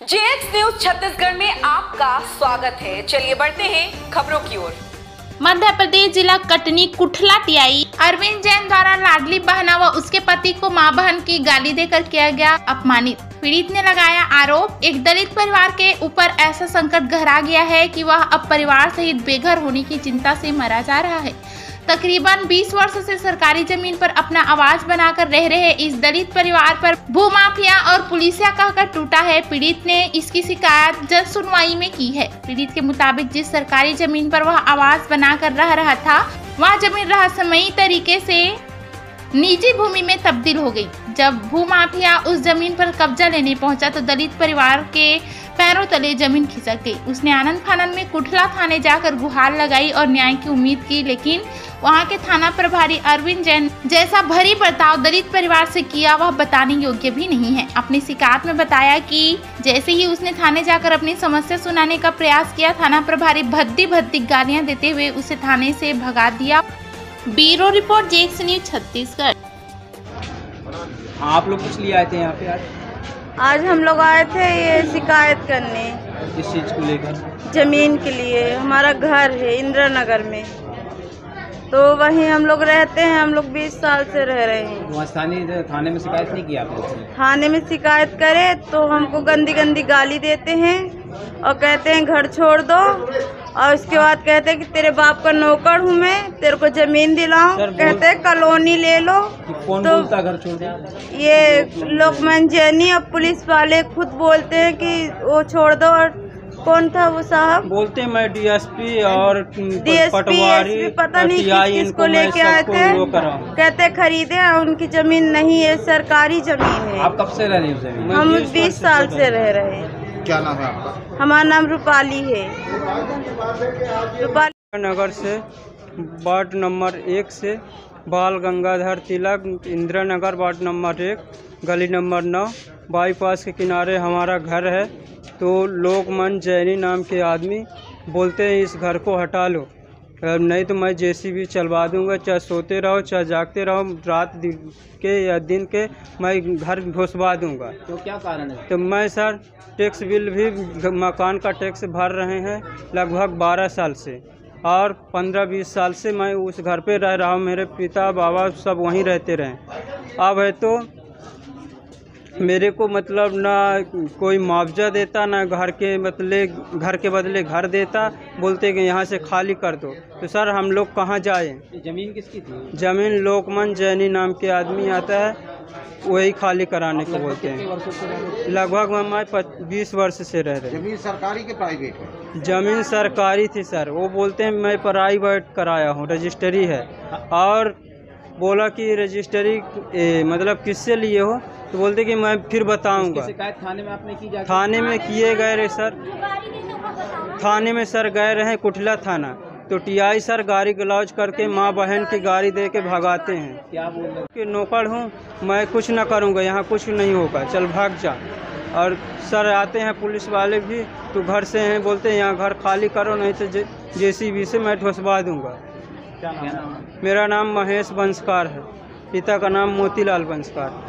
JX news Chhattisgarh में आपका स्वागत है। चलिए बढ़ते हैं खबरों की ओर। मध्य प्रदेश जिला कटनी कुठला टीआई अरविंद जैन द्वारा लाडली बहना व उसके पति को मां बहन की गाली देकर किया गया अपमानित। पीड़ित ने लगाया आरोप, एक दलित परिवार के ऊपर ऐसा संकट गहरा गया है कि वह अब परिवार सहित बेघर होने की चिंता से मरा जा रहा है। तकरीबन 20 वर्ष से सरकारी जमीन पर अपना आवाज बनाकर रह रहे इस दलित परिवार पर भूमाफिया और पुलिसिया कहकर टूटा है। पीड़ित ने इसकी शिकायत जज सुनवाई में की है। पीड़ित के मुताबिक जिस सरकारी जमीन पर वह आवाज बनाकर रह रहा था, वह जमीन रहस्यमयी तरीके से निजी भूमि में तब्दील हो गई। जब भूमाफिया उस जमीन पर कब्जा लेने पहुंचा तो दलित परिवार के पैरों तले जमीन खिसक गई। उसने आनंद फानन में कुठला थाने जाकर गुहार लगाई और न्याय की उम्मीद की, लेकिन वहां के थाना प्रभारी अरविंद जैन जैसा भरी बर्ताव दलित परिवार से किया वह बताने योग्य भी नहीं है। अपनी शिकायत में बताया कि जैसे ही उसने थाने जाकर अपनी समस्या सुनाने का प्रयास किया, थाना प्रभारी भद्दी भद्दी गालियां देते हुए उसे थाने से भगा दिया। Bureau report, JX news Chhattisgarh. आप लोग कुछ लिए आए थे यहाँ पे आज हम लोग आए थे ये शिकायत करने। किस चीज़ को लेकर? जमीन के लिए। हमारा घर है इंदिरा नगर में, तो वहीं हम लोग रहते हैं। हम लोग 20 साल से रह रहे हैं। वहाँ स्थानीय थाने में शिकायत नहीं की आपने? थाने में शिकायत करे तो हमको गंदी गंदी गाली देते हैं और कहते हैं घर छोड़ दो, और उसके बाद कहते हैं कि तेरे बाप का नौकर हूँ मैं, तेरे को जमीन दिलाऊं। कहते हैं कॉलोनी ले लो। कौन तो बोलता घर छोड़ दो? ये लोकमान जैनी और पुलिस वाले खुद बोलते हैं कि वो छोड़ दो। और कौन था वो साहब? बोलते हैं मैं डीएसपी और पटवारी पता नहीं किसको लेके आए थे। कहते खरीदे, उनकी जमीन नहीं है, सरकारी जमीन है। आप कब से रह रहे हैं जमीन? हम 20 साल से रह रहे हैं। क्या नाम है आपका? हमारा नाम रूपाली है। रूपाली नगर से वार्ड नंबर 1 से बाल गंगाधर तिलक, इंदिरा नगर वार्ड नंबर 1, गली नंबर 9, बाईपास के किनारे हमारा घर है। तो लोकमान जैनी नाम के आदमी बोलते हैं इस घर को हटा लो, नहीं तो मैं जेसीबी चलवा दूंगा। चाहे सोते रहो चाहे जागते रहो, रात के या दिन के मैं घर घुसवा दूंगा। तो क्या कारण है? तो मैं सर टैक्स बिल भी मकान का टैक्स भर रहे हैं लगभग 12 साल से, और 15-20 साल से मैं उस घर पे रह रहा हूँ। मेरे पिता बाबा सब वहीं रहते रहे। अब है तो मेरे को मतलब ना कोई मुआवजा देता, ना घर के बदले घर देता। बोलते कि यहाँ से खाली कर दो। तो सर हम लोग कहाँ जाएं? जमीन किसकी थी? जमीन लोकमान जैनी नाम के आदमी आता है, वही खाली कराने को बोलते हैं। लगभग मैं 20 वर्ष से रह रहे। जमीन सरकारी के प्राइवेट है? जमीन सरकारी थी सर। वो बोलते हैं मैं प्राइवेट कराया हूँ, रजिस्ट्री है। और बोला कि रजिस्ट्री मतलब किससे लिए हो? तो बोलते कि मैं फिर बताऊंगा। शिकायत थाने में आपने की? थाने में किए गए रहे सर। थाने में सर गए रहे कुठला थाना, तो टीआई सर गाड़ी गलौज करके माँ बहन की गाड़ी दे के भगाते हैं। क्या बोल रहे? कि नौकर हूँ मैं, कुछ ना करूँगा, यहाँ कुछ नहीं होगा, चल भाग जा। और सर आते हैं पुलिस वाले भी, तो घर से हैं, बोलते हैं यहाँ घर खाली करो, नहीं तो जेसीबी से मैं ढुसवा दूँगा। क्या नाम है? मेरा नाम महेश बंसकार है, पिता का नाम मोतीलाल बंसकार।